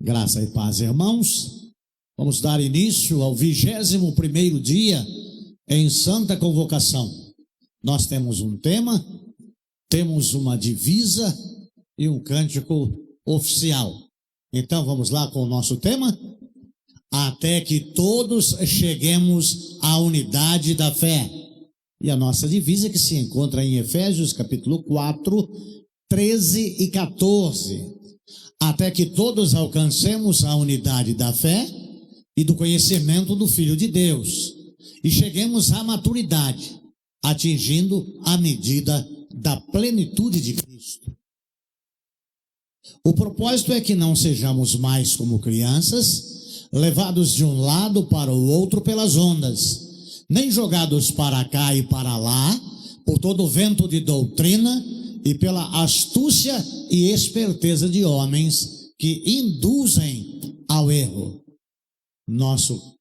Graça e paz, irmãos. Vamos dar início ao 21º dia em Santa Convocação. Nós temos um tema, temos uma divisa e um cântico oficial. Então vamos lá com o nosso tema? Até que todos cheguemos à unidade da fé. E a nossa divisa que se encontra em Efésios capítulo 4, 13 e 14. Até que todos alcancemos a unidade da fé e do conhecimento do Filho de Deus e cheguemos à maturidade, atingindo a medida da plenitude de Cristo. O propósito é que não sejamos mais como crianças, levados de um lado para o outro pelas ondas, nem jogados para cá e para lá, por todo o vento de doutrina e pela astúcia e esperteza de homens que induzem ao erro. Nosso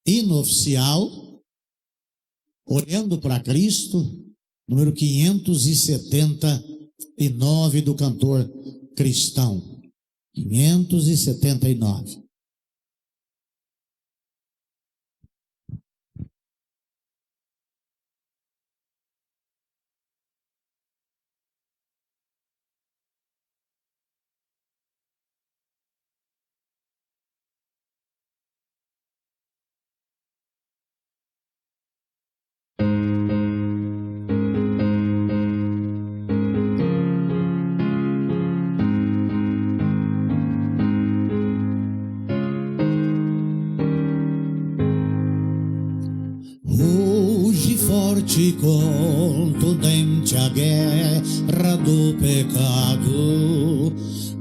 hino oficial, Olhando para Cristo, número 579 do cantor cristão. 579. Forte contundente a guerra do pecado,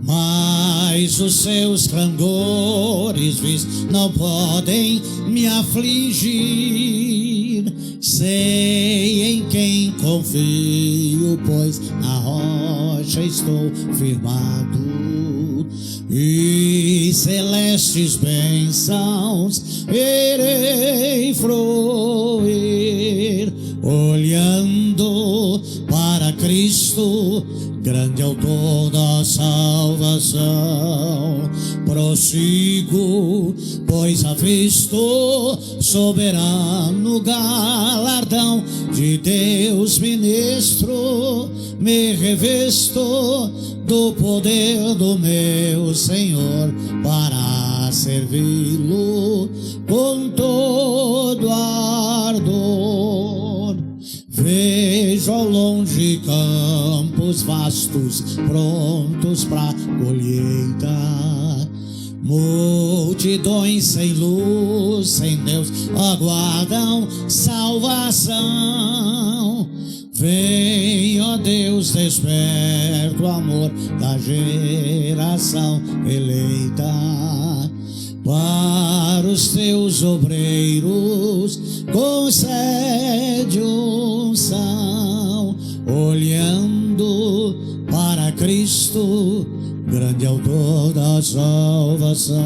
mas os seus clangores não podem me afligir. Sei em quem confio, pois na rocha estou firmado, e celestes bênçãos irei fruir, olhando para Cristo, grande autor da salvação. Prossigo, pois avisto soberano galardão de Deus ministro, me revisto do poder do meu Senhor para servi-lo com todo ardor. Vejo ao longe campos vastos prontos para colheita, multidões sem luz, sem Deus, aguardam salvação. Vem, ó Deus, desperta o amor da geração eleita. Para os teus obreiros concede unção, olhando para Cristo, grande autor da salvação.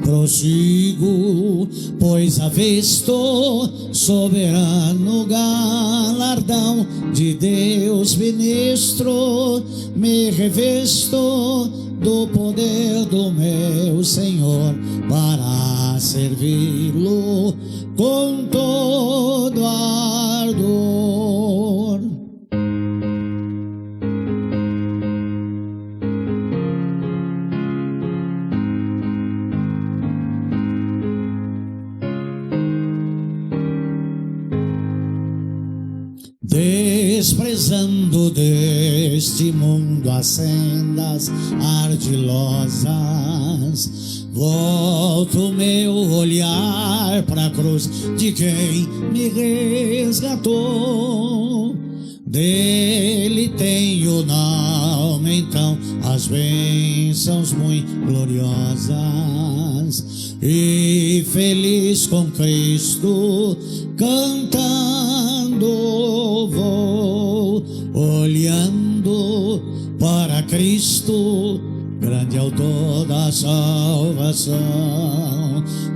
Prossigo, pois avisto soberano galardão de Deus ministro, me revisto do poder do meu Senhor para servi-lo com todo ardor. Desprezando deste mundo as sendas ardilosas, volto meu olhar para a cruz de quem me resgatou. Dele tenho na alma então as bênçãos muito gloriosas, e feliz com Cristo cantando vou, olhando para Cristo, grande autor da salvação.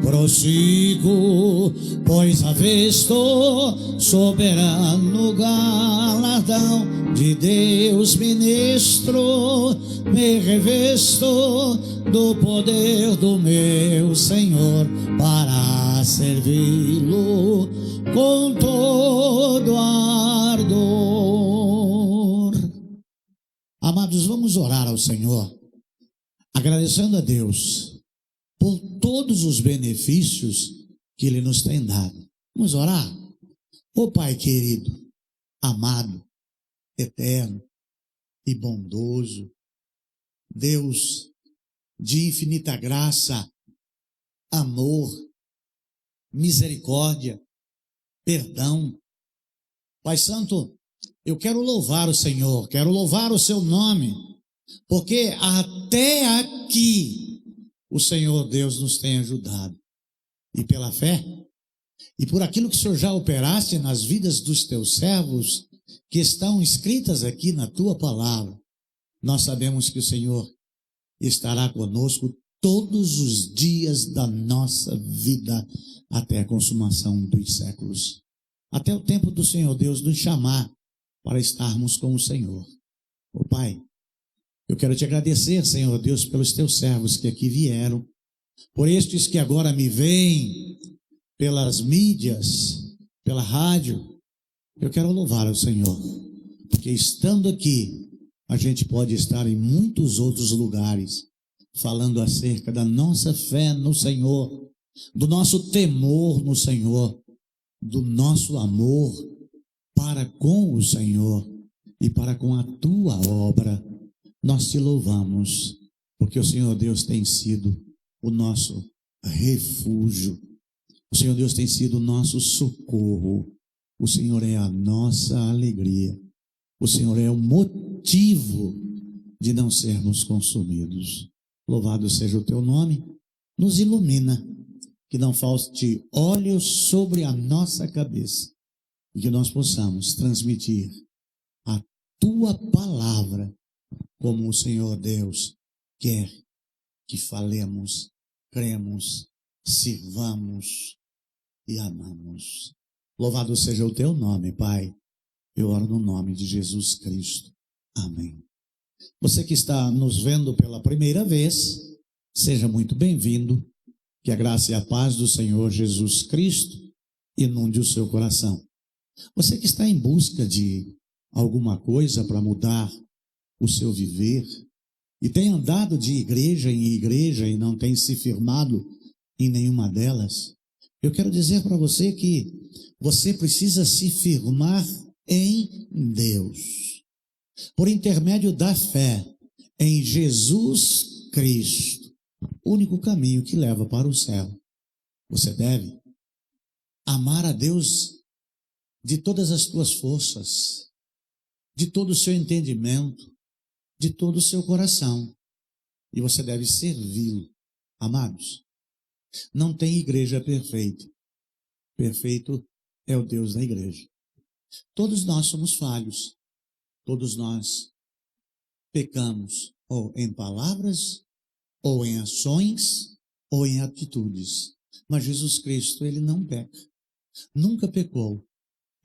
Prossigo, pois avisto soberano galardão de Deus ministro, me revisto do poder do meu Senhor para servi-lo com todo ardor. Amados, vamos orar ao Senhor, agradecendo a Deus por todos os benefícios que Ele nos tem dado. Vamos orar? Ô Pai querido, amado, eterno e bondoso, Deus de infinita graça, amor, misericórdia, perdão. Pai Santo, eu quero louvar o Senhor, quero louvar o seu nome, porque até aqui o Senhor Deus nos tem ajudado. E pela fé, e por aquilo que o Senhor já operaste nas vidas dos teus servos, que estão escritas aqui na tua palavra, nós sabemos que o Senhor estará conosco todos os dias da nossa vida, até a consumação dos séculos. Até o tempo do Senhor Deus nos chamar para estarmos com o Senhor. Ô Pai, eu quero te agradecer, Senhor Deus, pelos teus servos que aqui vieram, por estes que agora me veem pelas mídias, pela rádio. Eu quero louvar ao Senhor, porque estando aqui, a gente pode estar em muitos outros lugares, falando acerca da nossa fé no Senhor, do nosso temor no Senhor, do nosso amor para com o Senhor e para com a tua obra. Nós te louvamos, porque o Senhor Deus tem sido o nosso refúgio, o Senhor Deus tem sido o nosso socorro, o Senhor é a nossa alegria, o Senhor é o motivo de não sermos consumidos. Louvado seja o teu nome, nos ilumina, que não falte óleo sobre a nossa cabeça e que nós possamos transmitir a tua palavra como o Senhor Deus quer que falemos, cremos, sirvamos e amamos. Louvado seja o teu nome, Pai. Eu oro no nome de Jesus Cristo. Amém. Você que está nos vendo pela primeira vez, seja muito bem-vindo. Que a graça e a paz do Senhor Jesus Cristo inunde o seu coração. Você que está em busca de alguma coisa para mudar o seu viver e tem andado de igreja em igreja e não tem se firmado em nenhuma delas, eu quero dizer para você que você precisa se firmar em Deus, por intermédio da fé em Jesus Cristo, o único caminho que leva para o céu. Você deve amar a Deus de todas as tuas forças, de todo o seu entendimento, de todo o seu coração, e você deve servi-lo. Amados, não tem igreja perfeita. Perfeito é o Deus da igreja. Todos nós somos falhos, todos nós pecamos, ou em palavras, ou em ações, ou em atitudes. Mas Jesus Cristo, ele não peca, nunca pecou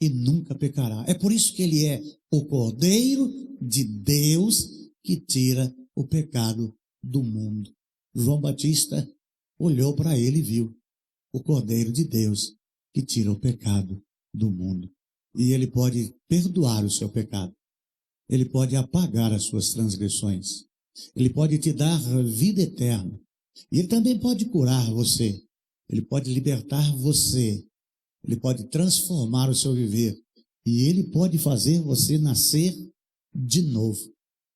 e nunca pecará. É por isso que ele é o Cordeiro de Deus que tira o pecado do mundo. João Batista olhou para ele e viu o Cordeiro de Deus que tira o pecado do mundo. E ele pode perdoar o seu pecado. Ele pode apagar as suas transgressões. Ele pode te dar vida eterna. E ele também pode curar você. Ele pode libertar você. Ele pode transformar o seu viver. E ele pode fazer você nascer de novo.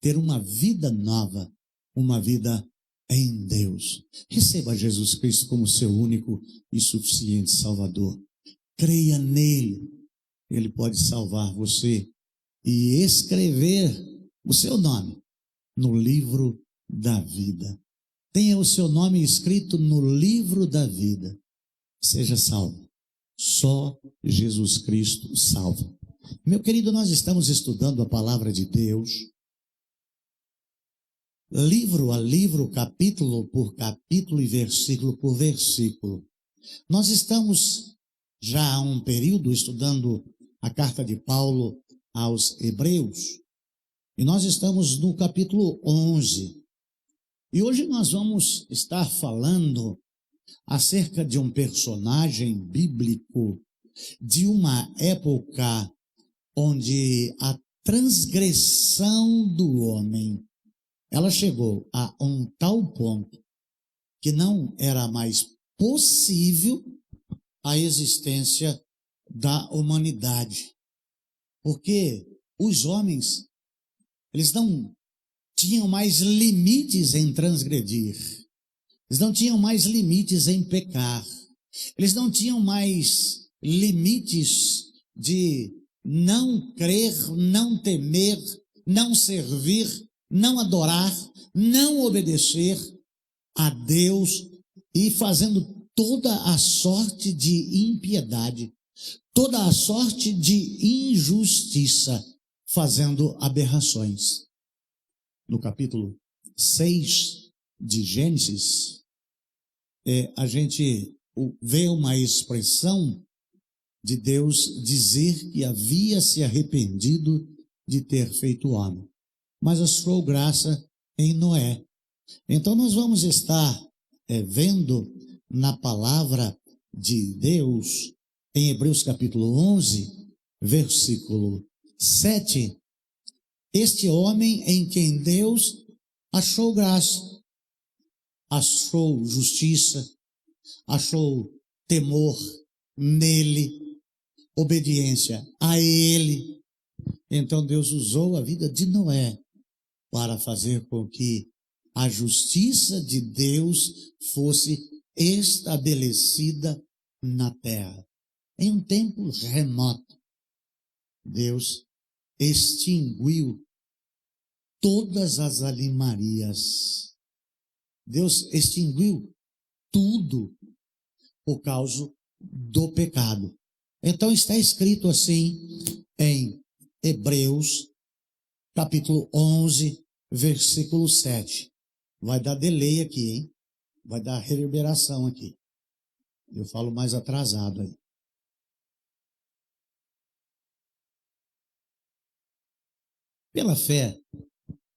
Ter uma vida nova. Uma vida em Deus. Receba Jesus Cristo como seu único e suficiente Salvador. Creia nele. Ele pode salvar você e escrever o seu nome no livro da vida. Tenha o seu nome escrito no livro da vida. Seja salvo. Só Jesus Cristo salva. Meu querido, nós estamos estudando a palavra de Deus, livro a livro, capítulo por capítulo e versículo por versículo. Nós estamos já há um período estudando a carta de Paulo aos Hebreus, e nós estamos no capítulo 11. E hoje nós vamos estar falando acerca de um personagem bíblico de uma época onde a transgressão do homem, ela chegou a um tal ponto que não era mais possível a existência da humanidade. Porque os homens, eles não tinham mais limites em transgredir. Eles não tinham mais limites em pecar. Eles não tinham mais limites de não crer, não temer, não servir, não adorar, não obedecer a Deus e fazendo toda a sorte de impiedade, toda a sorte de injustiça, fazendo aberrações. No capítulo 6 de Gênesis, a gente vê uma expressão de Deus dizer que havia se arrependido de ter feito o homem, mas achou graça em Noé. Então nós vamos estar vendo na palavra de Deus, em Hebreus capítulo 11, versículo 7, este homem em quem Deus achou graça, achou justiça, achou temor nele, obediência a ele. Então Deus usou a vida de Noé para fazer com que a justiça de Deus fosse estabelecida na terra. Em um tempo remoto, Deus extinguiu todas as animarias. Deus extinguiu tudo por causa do pecado. Então está escrito assim em Hebreus, capítulo 11, versículo 7. Vai dar delay aqui, hein? Vai dar reverberação aqui. Eu falo mais atrasado aí. Pela fé,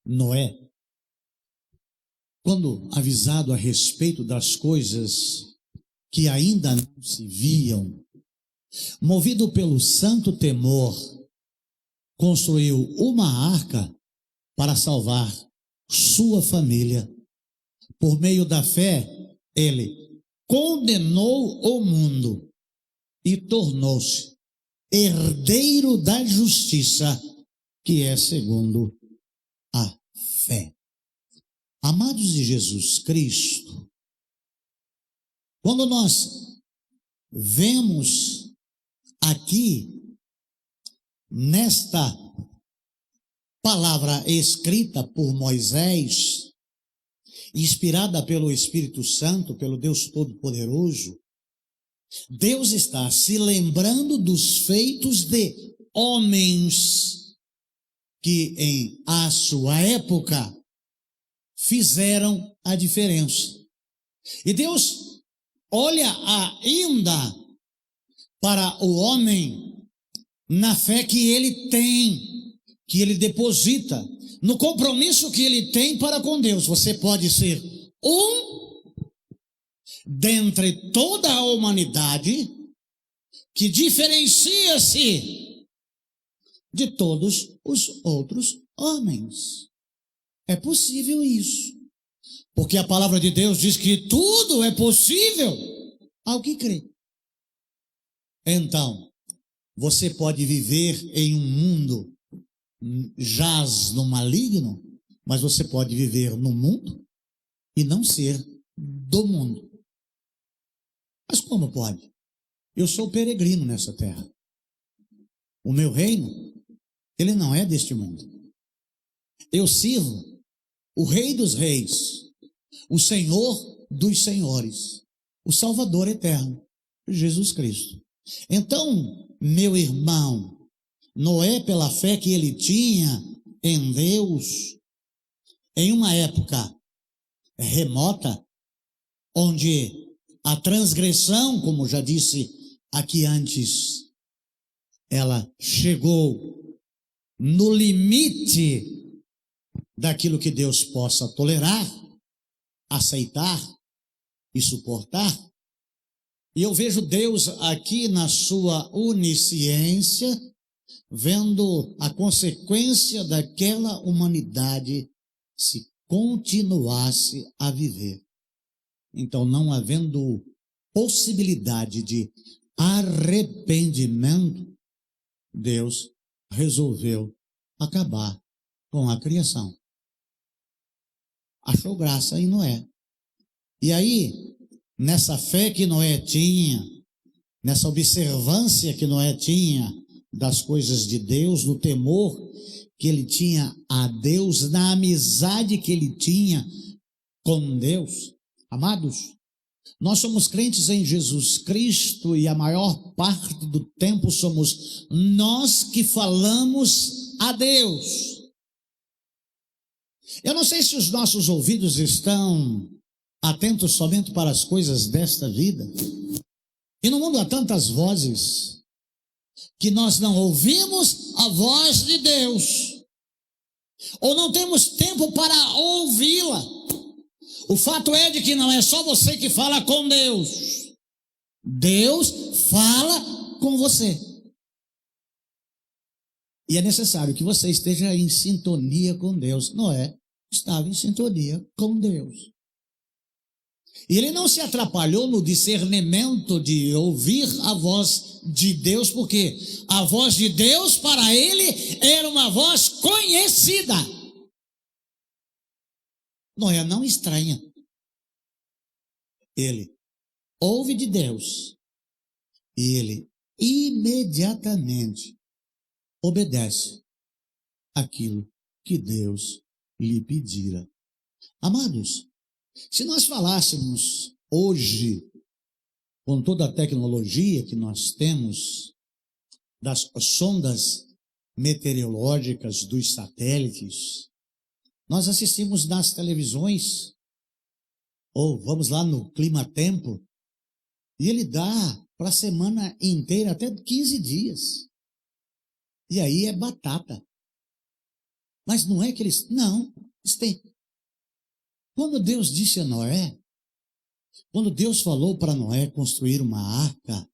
Noé, quando avisado a respeito das coisas que ainda não se viam, movido pelo santo temor, construiu uma arca para salvar sua família. Por meio da fé, ele condenou o mundo e tornou-se herdeiro da justiça, que é segundo a fé. Amados de Jesus Cristo, quando nós vemos aqui nesta palavra escrita por Moisés, inspirada pelo Espírito Santo, pelo Deus Todo-Poderoso, Deus está se lembrando dos feitos de homens que em a sua época fizeram a diferença. E Deus olha ainda para o homem na fé que ele tem, que ele deposita, no compromisso que ele tem para com Deus. Você pode ser um dentre toda a humanidade que diferencia-se de todos os outros homens. É possível isso, porque a palavra de Deus diz que tudo é possível ao que crê. Então, você pode viver em um mundo jaz no maligno, mas você pode viver no mundo e não ser do mundo. Mas como pode? Eu sou peregrino nessa terra. O meu reino, ele não é deste mundo. Eu sirvo o Rei dos Reis, o Senhor dos Senhores, o Salvador eterno, Jesus Cristo. Então, meu irmão, Noé, pela fé que ele tinha em Deus, em uma época remota, onde a transgressão, como já disse aqui antes, ela chegou no limite daquilo que Deus possa tolerar, aceitar e suportar. E eu vejo Deus aqui na sua onisciência, vendo a consequência daquela humanidade se continuasse a viver. Então, não havendo possibilidade de arrependimento, Deus resolveu acabar com a criação. Achou graça em Noé. E aí, nessa fé que Noé tinha, nessa observância que Noé tinha das coisas de Deus, no temor que ele tinha a Deus, na amizade que ele tinha com Deus, amados, nós somos crentes em Jesus Cristo e a maior parte do tempo somos nós que falamos a Deus. Eu não sei se os nossos ouvidos estão atentos somente para as coisas desta vida. E no mundo há tantas vozes que nós não ouvimos a voz de Deus, ou não temos tempo para ouvi-la. O fato é de que não é só você que fala com Deus. Deus fala com você. E é necessário que você esteja em sintonia com Deus. Noé estava em sintonia com Deus. E ele não se atrapalhou no discernimento de ouvir a voz de Deus, porque a voz de Deus para ele era uma voz conhecida. Noé não estranha. Ele ouve de Deus e ele imediatamente obedece aquilo que Deus lhe pedira. Amados, se nós falássemos hoje, com toda a tecnologia que nós temos, das sondas meteorológicas, dos satélites, nós assistimos nas televisões, ou vamos lá no Clima-Tempo, e ele dá para a semana inteira, até 15 dias. E aí é batata. Mas não é que eles... Não, eles têm. Quando Deus disse a Noé, quando Deus falou para Noé construir uma arca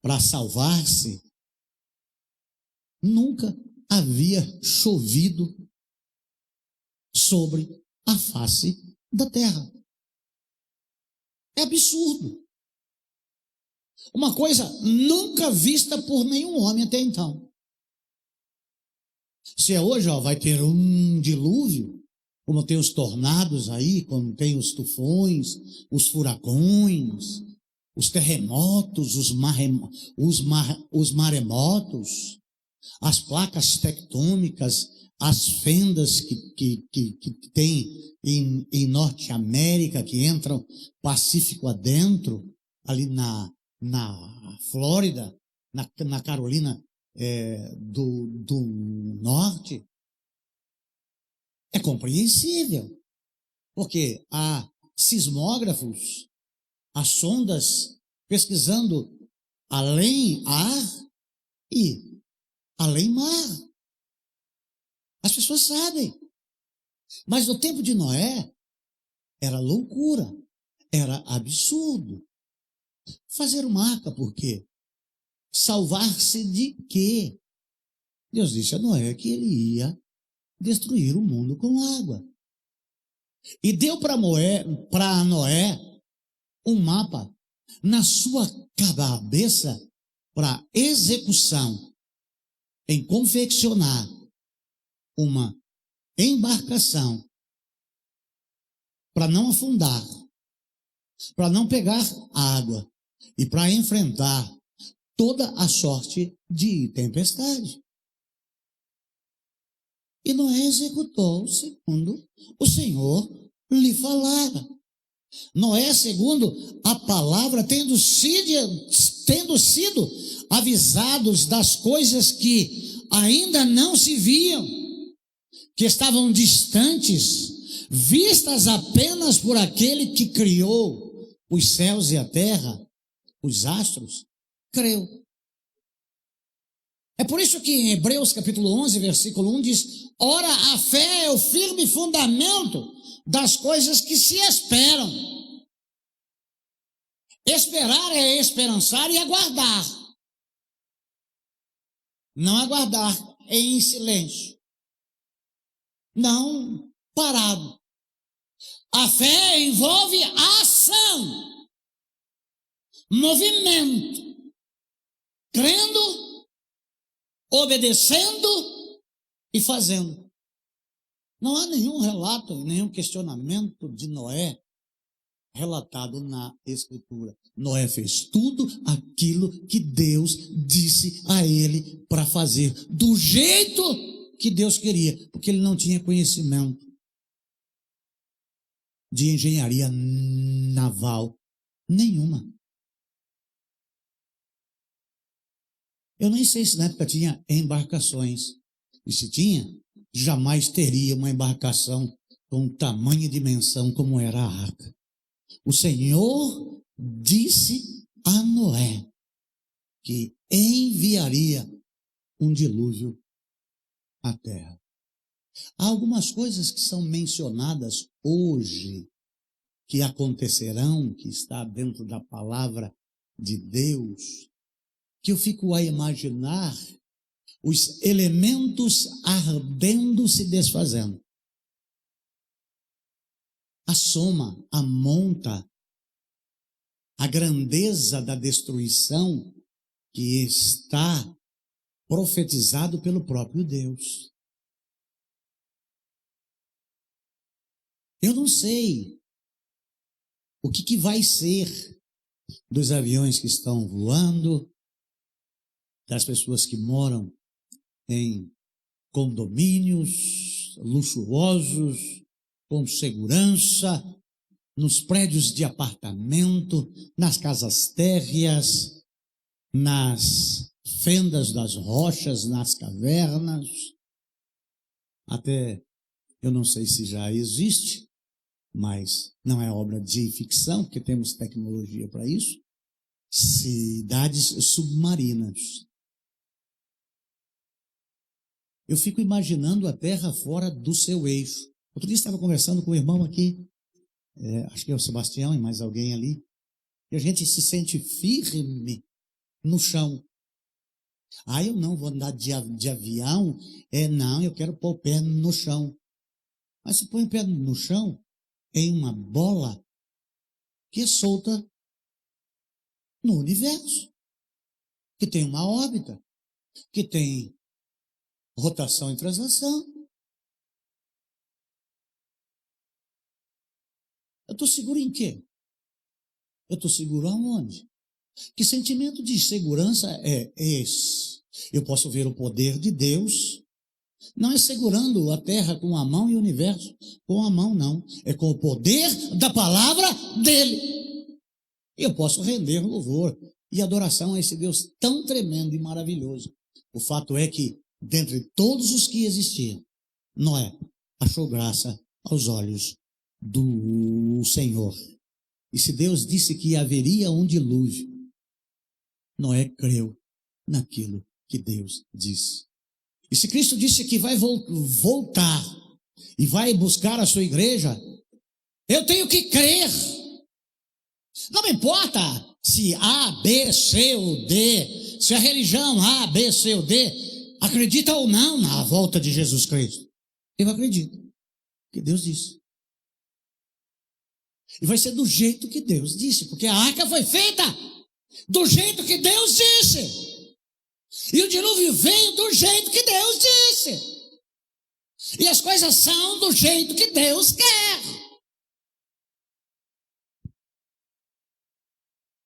para salvar-se, nunca havia chovido sobre a face da terra. É absurdo. Uma coisa nunca vista por nenhum homem até então. Se é hoje, vai ter um dilúvio, como tem os tornados aí, como tem os tufões, os furacões, os terremotos, os maremotos, as placas tectônicas, as fendas que tem em Norte América, que entram Pacífico adentro, ali na Flórida, na Carolina do Norte. É compreensível, porque há sismógrafos, há sondas pesquisando além ar e além mar. As pessoas sabem. Mas no tempo de Noé, era loucura, era absurdo. Fazer uma arca por quê? Salvar-se de quê? Deus disse a Noé que ele ia destruir o mundo com água. E deu para Noé um mapa na sua cabeça para execução em confeccionar uma embarcação para não afundar, para não pegar água e para enfrentar toda a sorte de tempestade. E Noé executou segundo o Senhor lhe falara. Noé, segundo a palavra, tendo sido avisados das coisas que ainda não se viam, que estavam distantes, vistas apenas por aquele que criou os céus e a terra, os astros, creu. É por isso que em Hebreus capítulo 11, versículo 1 diz: ora, a fé é o firme fundamento das coisas que se esperam. Esperar é esperançar e aguardar. Não aguardar em silêncio. Não parado. A fé envolve ação, movimento, crendo, obedecendo e fazendo. Não há nenhum relato, nenhum questionamento de Noé relatado na Escritura. Noé fez tudo aquilo que Deus disse a ele para fazer, do jeito que Deus queria, porque ele não tinha conhecimento de engenharia naval nenhuma. Eu nem sei se na época tinha embarcações, e se tinha, jamais teria uma embarcação com tamanho e dimensão como era a arca. O Senhor disse a Noé que enviaria um dilúvio à terra. Há algumas coisas que são mencionadas hoje, que acontecerão, que está dentro da palavra de Deus, que eu fico a imaginar os elementos ardendo, se desfazendo. A soma, a monta, a grandeza da destruição que está profetizado pelo próprio Deus. Eu não sei o que vai ser dos aviões que estão voando, das pessoas que moram em condomínios luxuosos, com segurança, nos prédios de apartamento, nas casas térreas, nas fendas das rochas, nas cavernas. Até eu não sei se já existe, mas não é obra de ficção, porque temos tecnologia para isso. Cidades submarinas. Eu fico imaginando a Terra fora do seu eixo. Outro dia estava conversando com o irmão aqui, acho que é o Sebastião e mais alguém ali, e a gente se sente firme no chão. Eu não vou andar de avião, não, eu quero pôr o pé no chão. Mas você põe o pé no chão em uma bola que é solta no universo, que tem uma órbita, que tem rotação e translação. Eu estou seguro em quê? Eu estou seguro aonde? Que sentimento de segurança é esse? Eu posso ver o poder de Deus, não é segurando a terra com a mão e o universo com a mão, não. É com o poder da palavra dele. Eu posso render louvor e adoração a esse Deus tão tremendo e maravilhoso. O fato é que, dentre todos os que existiam, Noé achou graça aos olhos do Senhor. E se Deus disse que haveria um dilúvio, Noé creu naquilo que Deus disse. E se Cristo disse que vai voltar e vai buscar a sua igreja, eu tenho que crer. Não me importa se A, B, C ou D, se a religião A, B, C ou D acredita ou não na volta de Jesus Cristo. Eu acredito que Deus disse. E vai ser do jeito que Deus disse, porque a arca foi feita do jeito que Deus disse. E o dilúvio veio do jeito que Deus disse. E as coisas são do jeito que Deus quer.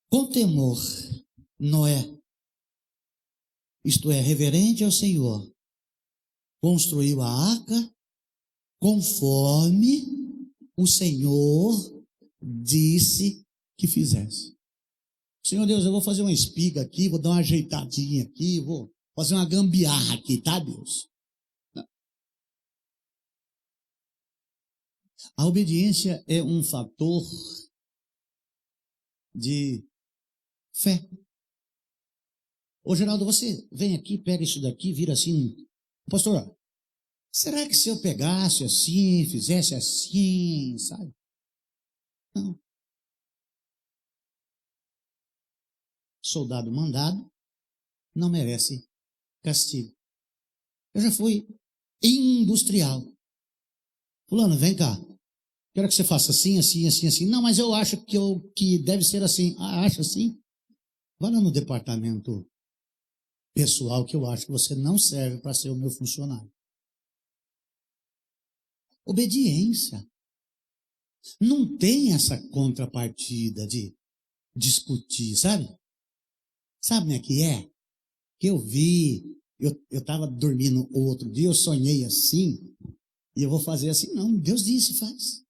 Com temor, Noé, isto é, reverente ao Senhor, construiu a arca conforme o Senhor disse que fizesse. Senhor Deus, eu vou fazer uma espiga aqui, vou dar uma ajeitadinha aqui, vou fazer uma gambiarra aqui, tá, Deus? Não. A obediência é um fator de fé. Ô, Geraldo, você vem aqui, pega isso daqui, vira assim. Pastor, será que se eu pegasse assim, fizesse assim, sabe? Não. Soldado mandado não merece castigo. Eu já fui industrial. Fulano, vem cá. Quero que você faça assim, assim, assim, assim. Não, mas eu acho que deve ser assim. Ah, acha assim? Vai lá no departamento pessoal que eu acho que você não serve para ser o meu funcionário. Obediência. Não tem essa contrapartida de discutir, sabe? Sabe, né, que é? Que eu vi, eu estava dormindo outro dia, eu sonhei assim, e eu vou fazer assim. Não, Deus disse, faz.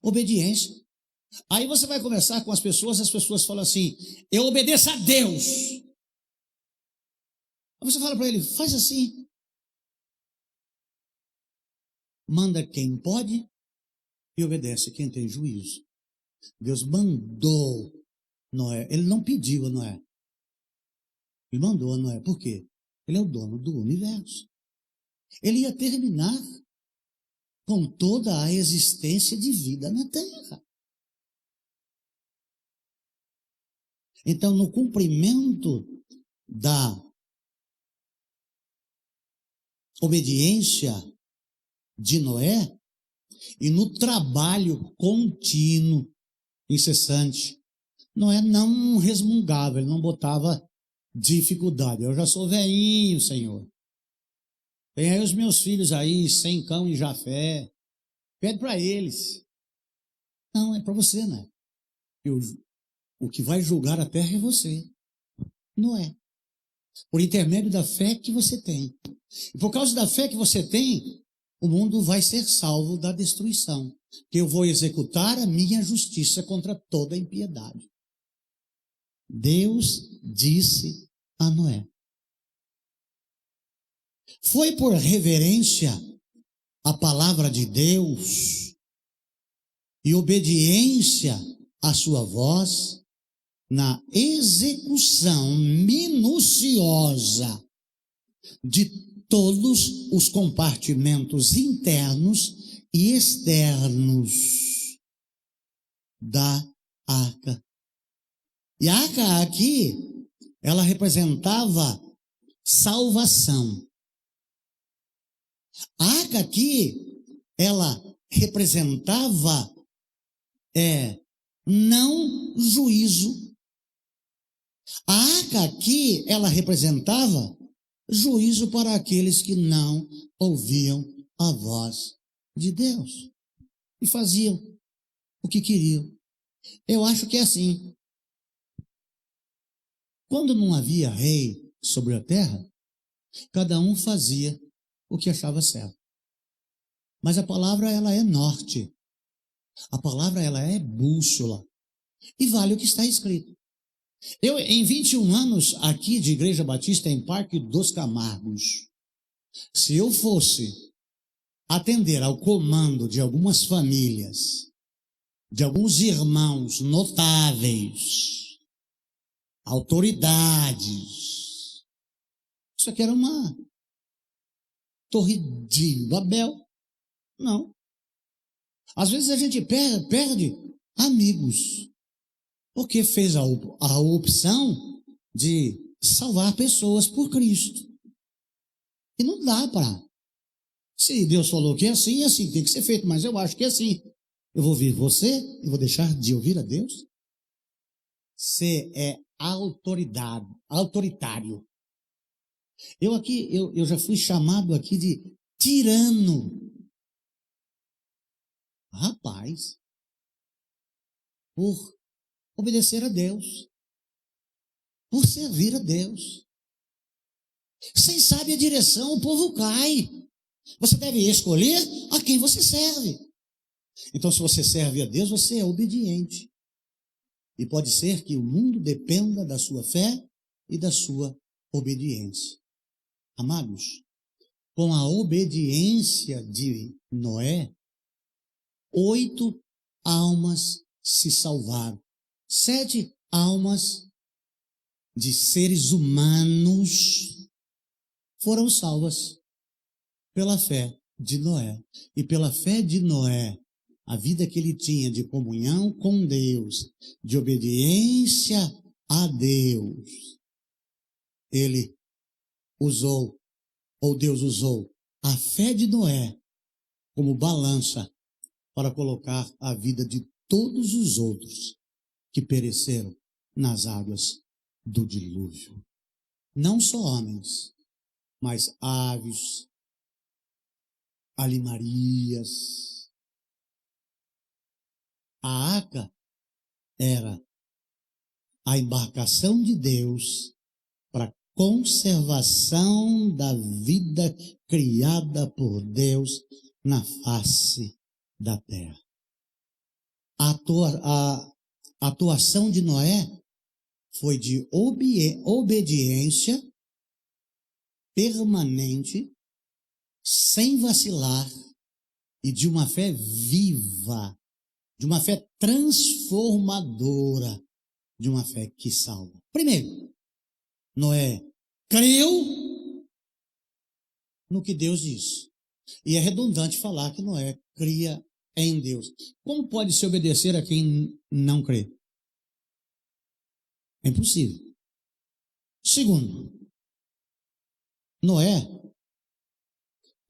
Obediência. Aí você vai conversar com as pessoas falam assim, eu obedeço a Deus. Aí você fala para ele, faz assim. Manda quem pode e obedece quem tem juízo. Deus mandou Noé, ele não pediu a Noé. Ele mandou a Noé, por quê? Ele é o dono do universo. Ele ia terminar com toda a existência de vida na terra. Então, no cumprimento da obediência de Noé e no trabalho contínuo, incessante, Noé não resmungava, ele não botava dificuldade. Eu já sou velhinho, Senhor. Tem aí os meus filhos aí, sem cão e Jafé. Pede para eles. Não, é para você, né? O que vai julgar a terra é você, não é? Por intermédio da fé que você tem. E por causa da fé que você tem, o mundo vai ser salvo da destruição. Que eu vou executar a minha justiça contra toda a impiedade. Deus disse a Noé. Foi por reverência à palavra de Deus e obediência à sua voz na execução minuciosa de todos os compartimentos internos e externos da arca. E a arca aqui, ela representava salvação. A arca aqui, ela representava não juízo. A arca aqui, ela representava juízo para aqueles que não ouviam a voz de Deus e faziam o que queriam. Eu acho que é assim. Quando não havia rei sobre a terra, cada um fazia o que achava certo. Mas a palavra, ela é norte. A palavra, ela é bússola. E vale o que está escrito. Eu, em 21 anos aqui de Igreja Batista em Parque dos Camargos, se eu fosse atender ao comando de algumas famílias, de alguns irmãos notáveis, autoridades, isso aqui era uma torre de Babel. Não. Às vezes a gente perde amigos, porque fez a opção de salvar pessoas por Cristo. E não dá para. Se Deus falou que é assim, tem que ser feito, mas eu acho que é assim. Eu vou ouvir você e vou deixar de ouvir a Deus? Você é autoritário. Eu já fui chamado aqui de tirano. Rapaz, por obedecer a Deus, por servir a Deus. Sem saber a direção, o povo cai. Você deve escolher a quem você serve. Então, se você serve a Deus, você é obediente. E pode ser que o mundo dependa da sua fé e da sua obediência. Amados, com a obediência de Noé, 8 almas se salvaram. 7 almas de seres humanos foram salvas. pela fé de Noé. E pela fé de Noé, a vida que ele tinha de comunhão com Deus, de obediência a Deus, ele usou, ou Deus usou, a fé de Noé como balança para colocar a vida de todos os outros que pereceram nas águas do dilúvio. Não só homens, mas aves, alimarias. A arca era a embarcação de Deus para conservação da vida criada por Deus na face da terra. A atuação de Noé foi de obediência permanente, sem vacilar, e de uma fé viva, de uma fé transformadora, de uma fé que salva. Primeiro, Noé creu no que Deus disse. E é redundante falar que Noé cria em Deus. Como pode se obedecer a quem não crê? É impossível. Segundo, Noé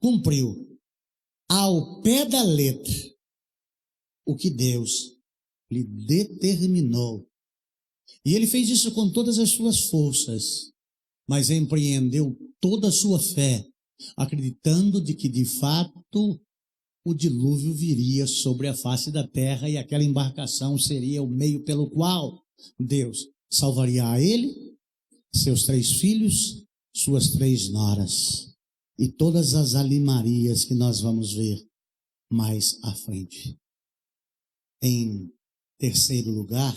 cumpriu ao pé da letra o que Deus lhe determinou. E ele fez isso com todas as suas forças, mas empreendeu toda a sua fé, acreditando de que de fato o dilúvio viria sobre a face da terra e aquela embarcação seria o meio pelo qual Deus salvaria a ele, seus 3 filhos, suas 3 noras e todas as alimarias que nós vamos ver mais à frente. Em terceiro lugar,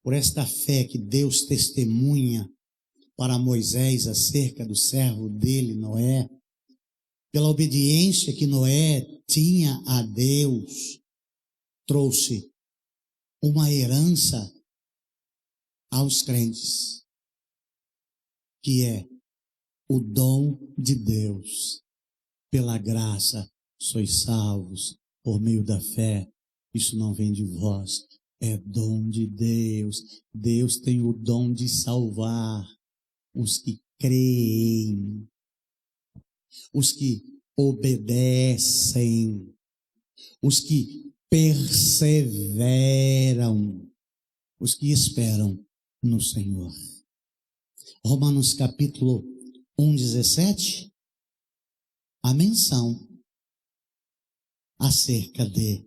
por esta fé que Deus testemunha para Moisés acerca do servo dele, Noé, pela obediência que Noé tinha a Deus, trouxe uma herança aos crentes, que é o dom de Deus. Pela graça sois salvos por meio da fé. Isso não vem de vós, é dom de Deus. Deus tem o dom de salvar os que creem, os que obedecem, os que perseveram, os que esperam no Senhor. Romanos capítulo 1:17, a menção acerca de,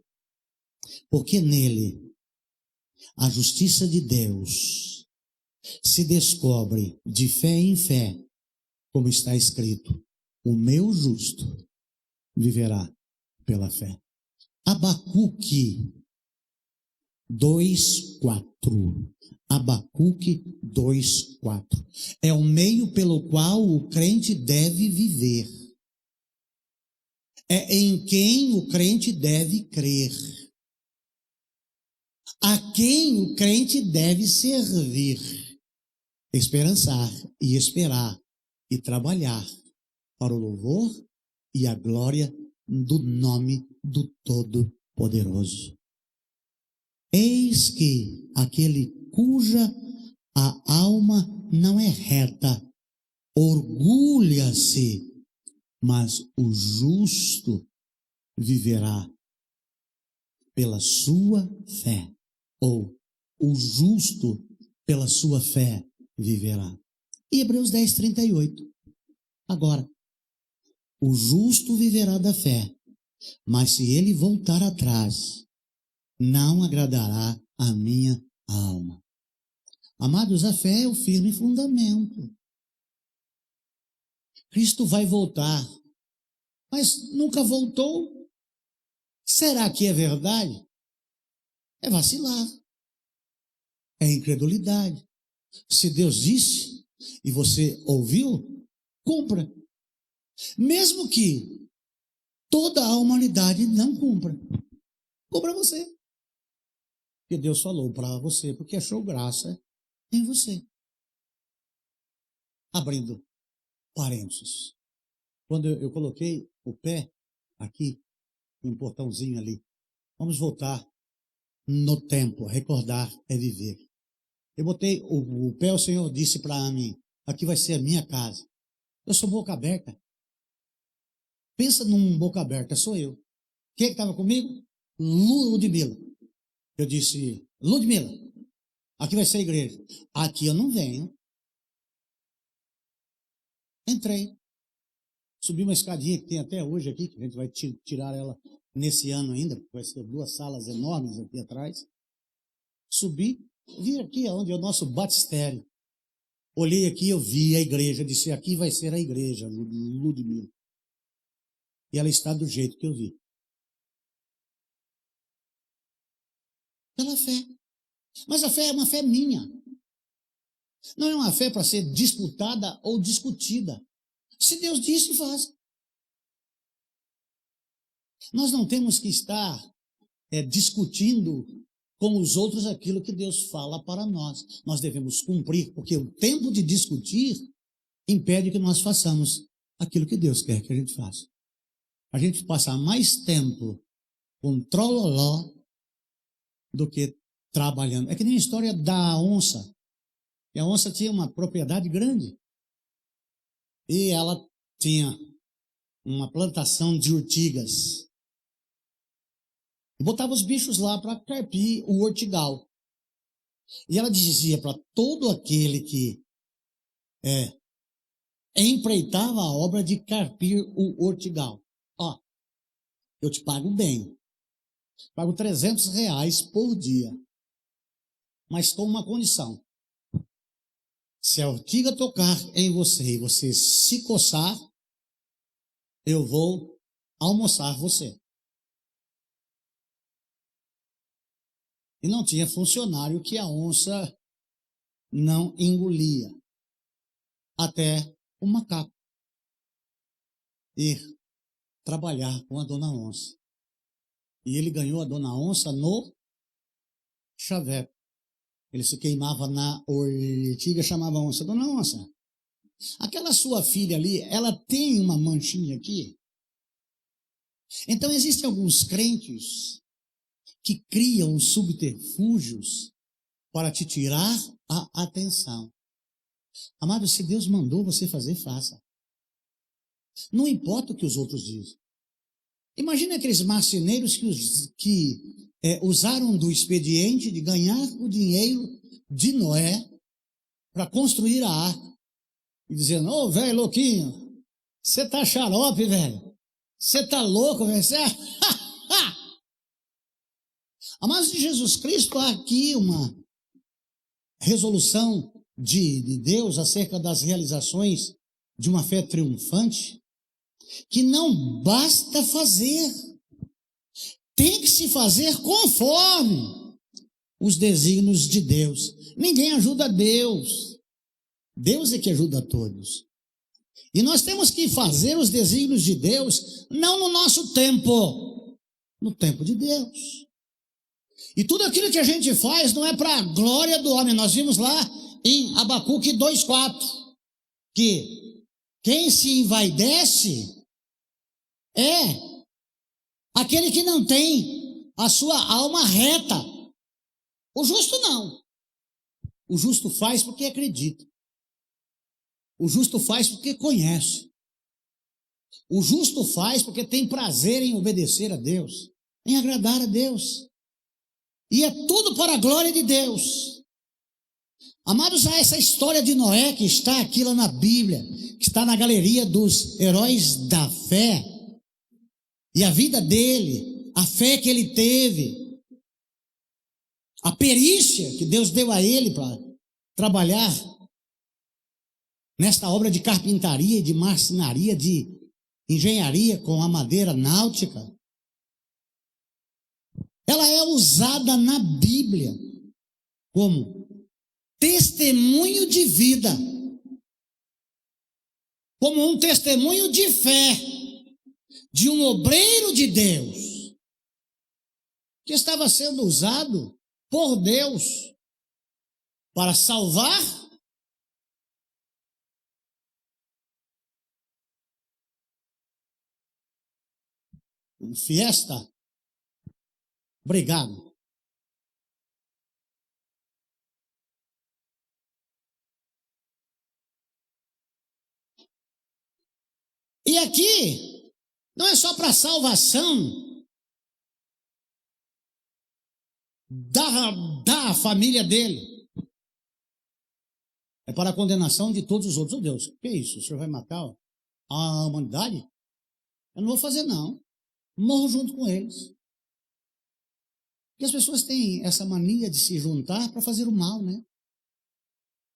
porque nele a justiça de Deus se descobre de fé em fé, como está escrito: o meu justo viverá pela fé. Abacuque 2:4. Abacuque 2:4. É o meio pelo qual o crente deve viver. É em quem o crente deve crer. A quem o crente deve servir, esperançar e esperar e trabalhar para o louvor e a glória do nome do Todo-Poderoso. Eis que aquele cuja a alma não é reta orgulha-se, mas o justo viverá pela sua fé, ou o justo pela sua fé viverá. Hebreus 10:38. Agora, o justo viverá da fé, mas se ele voltar atrás, não agradará a minha alma. Amados, a fé é o firme fundamento. Cristo vai voltar, mas nunca voltou. Será que é verdade? É vacilar, é incredulidade. Se Deus disse e você ouviu, cumpra. Mesmo que toda a humanidade não cumpra, cumpra você. Porque Deus falou para você, porque achou graça em você. Abrindo parênteses. quando eu coloquei o pé aqui, em um portãozinho ali. Vamos voltar no tempo. Recordar é viver. Eu botei o pé, o Senhor disse para mim, aqui vai ser a minha casa. Eu sou boca aberta. Pensa num boca aberta, sou eu. Quem estava comigo? Ludmila. Eu disse, Ludmila, aqui vai ser a igreja. Aqui eu não venho. Entrei. Subi uma escadinha que tem até hoje aqui, que a gente vai tirar ela nesse ano ainda, porque vai ser 2 salas enormes aqui atrás. Subi, vi aqui onde é o nosso batistério. Olhei aqui, eu vi a igreja, disse, aqui vai ser a igreja, Ludmila. E ela está do jeito que eu vi. Pela fé. Mas a fé é uma fé minha. Não é uma fé para ser disputada ou discutida. Se Deus disse, faz. Nós não temos que estar discutindo com os outros aquilo que Deus fala para nós. Nós devemos cumprir, porque o tempo de discutir impede que nós façamos aquilo que Deus quer que a gente faça. A gente passar mais tempo com trololó do que trabalhando. É que nem a história da onça. E a onça tinha uma propriedade grande. E ela tinha uma plantação de urtigas. E botava os bichos lá para carpir o urtigal. E ela dizia para todo aquele que empreitava a obra de carpir o urtigal: ó, eu te pago bem. Pago R$300 por dia. Mas com uma condição. Se a urtiga tocar em você e você se coçar, eu vou almoçar você. E não tinha funcionário que a onça não engolia. Até o macaco ir trabalhar com a dona onça. E ele ganhou a dona onça no chaveco. Ele se queimava na urtiga, chamava a onça, dona onça, aquela sua filha ali, ela tem uma manchinha aqui. Então existem alguns crentes que criam subterfúgios para te tirar a atenção. Amado, se Deus mandou você fazer, faça. Não importa o que os outros dizem. Imagina aqueles marceneiros que usaram do expediente de ganhar o dinheiro de Noé para construir a arca. E dizendo, ô velho louquinho, você tá xarope, velho. Você tá louco, velho. Cê... Amados de Jesus Cristo, há aqui uma resolução de Deus acerca das realizações de uma fé triunfante, que não basta fazer, tem que se fazer conforme os desígnios de Deus. Ninguém ajuda Deus. Deus é que ajuda a todos. E nós temos que fazer os desígnios de Deus, não no nosso tempo, no tempo de Deus. E tudo aquilo que a gente faz não é para a glória do homem. Nós vimos lá em Abacuque 2,4, que quem se envaidece é aquele que não tem a sua alma reta. O justo não. O justo faz porque acredita. O justo faz porque conhece. O justo faz porque tem prazer em obedecer a Deus, em agradar a Deus. E é tudo para a glória de Deus. Amados, há essa história de Noé que está aqui lá na Bíblia, que está na galeria dos heróis da fé. E a vida dele, a fé que ele teve, a perícia que Deus deu a ele para trabalhar nesta obra de carpintaria, de marcenaria, de engenharia com a madeira náutica. Ela é usada na Bíblia como testemunho de vida, como um testemunho de fé de um obreiro de Deus que estava sendo usado por Deus para salvar fiesta. Obrigado. E aqui não é só para salvação da família dele. É para a condenação de todos os outros. Oh Deus, que é isso? O senhor vai matar a humanidade? Eu não vou fazer não. Morro junto com eles. Porque as pessoas têm essa mania de se juntar para fazer o mal, né?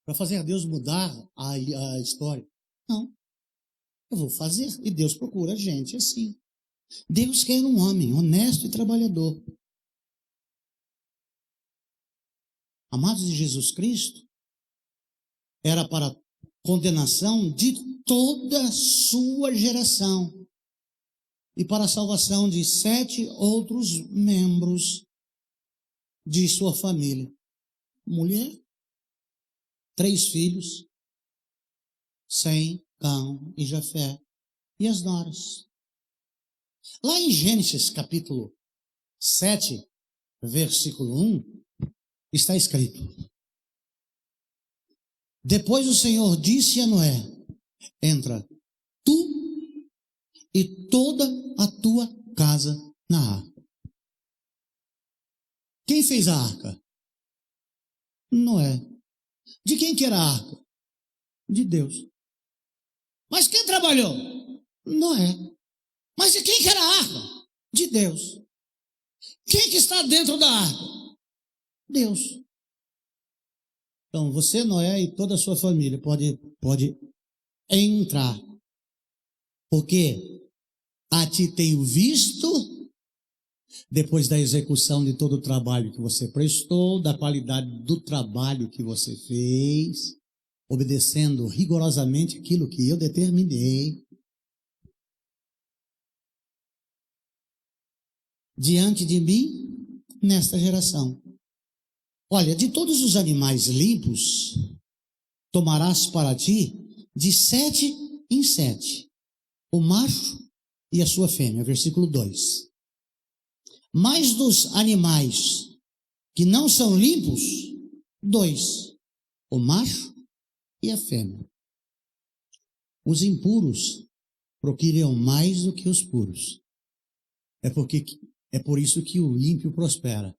Para fazer Deus mudar a história. Não. Eu vou fazer. E Deus procura gente assim. Deus quer um homem honesto e trabalhador. Amados de Jesus Cristo, era para condenação de toda a sua geração e para a salvação de 7 outros membros de sua família. Mulher, 3 filhos, Sem, Cão e Jafé, e as noras. Lá em Gênesis capítulo 7, versículo 1, está escrito: depois o Senhor disse a Noé: entra tu e toda a tua casa na arca. Quem fez a arca? Noé. De quem que era a arca? De Deus. Mas quem trabalhou? Noé. Mas de quem que era a arca? De Deus. Quem que está dentro da arca? Deus. Então você, Noé, e toda a sua família pode entrar. Porque a ti tenho visto, depois da execução de todo o trabalho que você prestou, da qualidade do trabalho que você fez, obedecendo rigorosamente aquilo que eu determinei, diante de mim, nesta geração. Olha, de todos os animais limpos, tomarás para ti de 7 em 7, o macho e a sua fêmea, versículo 2. Mas dos animais que não são limpos, 2, o macho e a fêmea. Os impuros procriam mais do que os puros. É por isso que o ímpio prospera.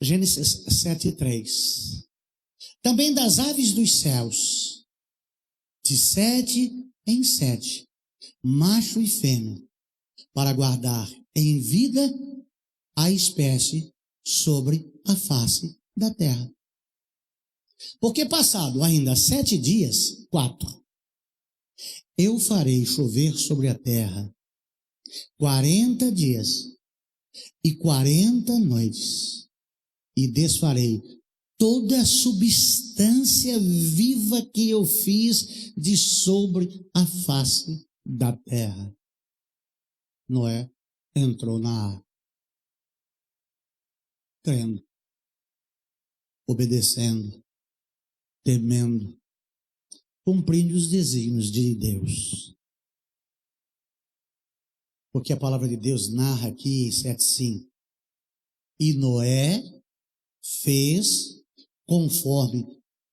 Gênesis 7:3. Também das aves dos céus, de 7 em 7, macho e fêmea, para guardar em vida a espécie sobre a face da terra. Porque passado ainda 7 dias, 4, eu farei chover sobre a terra 40 dias e 40 noites, e desfarei toda a substância viva que eu fiz de sobre a face da terra. Noé entrou na arca, crendo, obedecendo, temendo, cumprindo os desígnios de Deus. Porque a palavra de Deus narra aqui em 7:5. E Noé fez conforme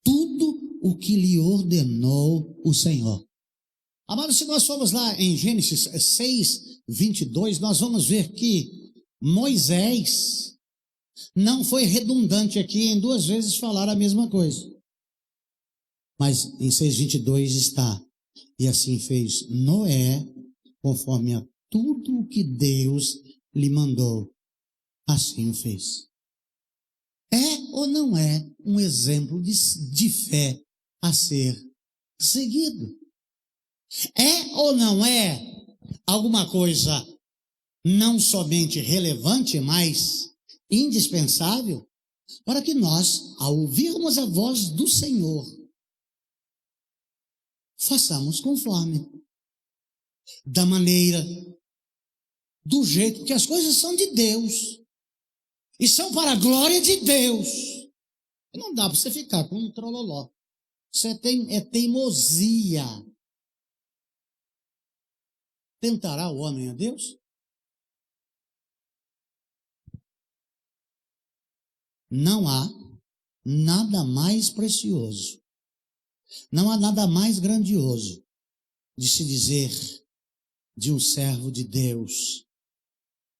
tudo o que lhe ordenou o Senhor. Amados, se nós formos lá em Gênesis 6:22, nós vamos ver que Moisés não foi redundante aqui em 2 vezes falar a mesma coisa. Mas em 6:22 está: e assim fez Noé, conforme a tudo o que Deus lhe mandou, assim o fez. É ou não é um exemplo de fé a ser seguido? É ou não é alguma coisa não somente relevante, mas indispensável para que nós, ao ouvirmos a voz do Senhor, façamos conforme, da maneira, do jeito que as coisas são de Deus e são para a glória de Deus. Não dá para você ficar com um trololó. Isso é teimosia. Tentará o homem a Deus? Não há nada mais precioso, não há nada mais grandioso de se dizer de um servo de Deus,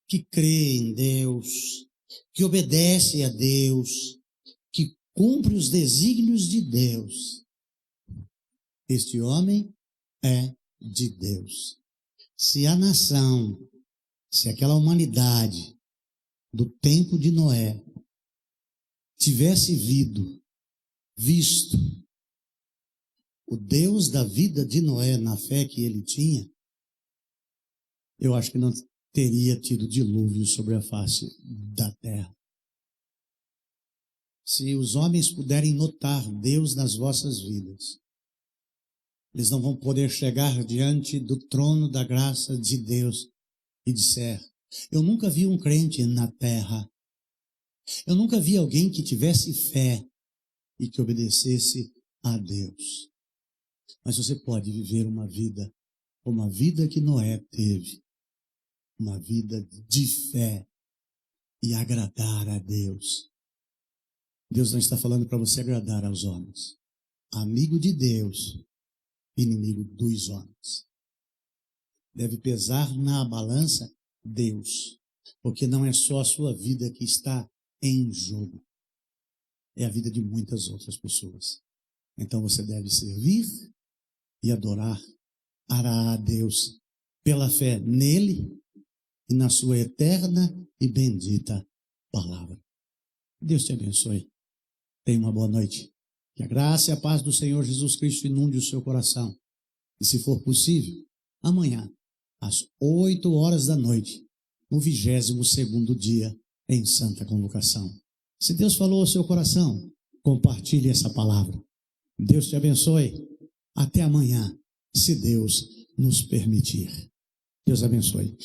que crê em Deus, que obedece a Deus, que cumpre os desígnios de Deus. Este homem é de Deus. Se a nação, se aquela humanidade do tempo de Noé tivesse visto o Deus da vida de Noé na fé que ele tinha, eu acho que não teria tido dilúvio sobre a face da terra. Se os homens puderem notar Deus nas vossas vidas, eles não vão poder chegar diante do trono da graça de Deus e disser: eu nunca vi um crente na terra, eu nunca vi alguém que tivesse fé e que obedecesse a Deus. Mas você pode viver uma vida como a vida que Noé teve, uma vida de fé e agradar a Deus. Deus não está falando para você agradar aos homens. Amigo de Deus, inimigo dos homens. Deve pesar na balança Deus, porque não é só a sua vida que está em jogo, é a vida de muitas outras pessoas. Então você deve servir e adorar a Deus pela fé nele e na sua eterna e bendita palavra. Deus te abençoe. Tenha uma boa noite. Que a graça e a paz do Senhor Jesus Cristo inunde o seu coração. E se for possível, amanhã, às 8h da noite, no 22º dia em Santa Convocação. Se Deus falou ao seu coração, compartilhe essa palavra. Deus te abençoe. Até amanhã, se Deus nos permitir. Deus abençoe.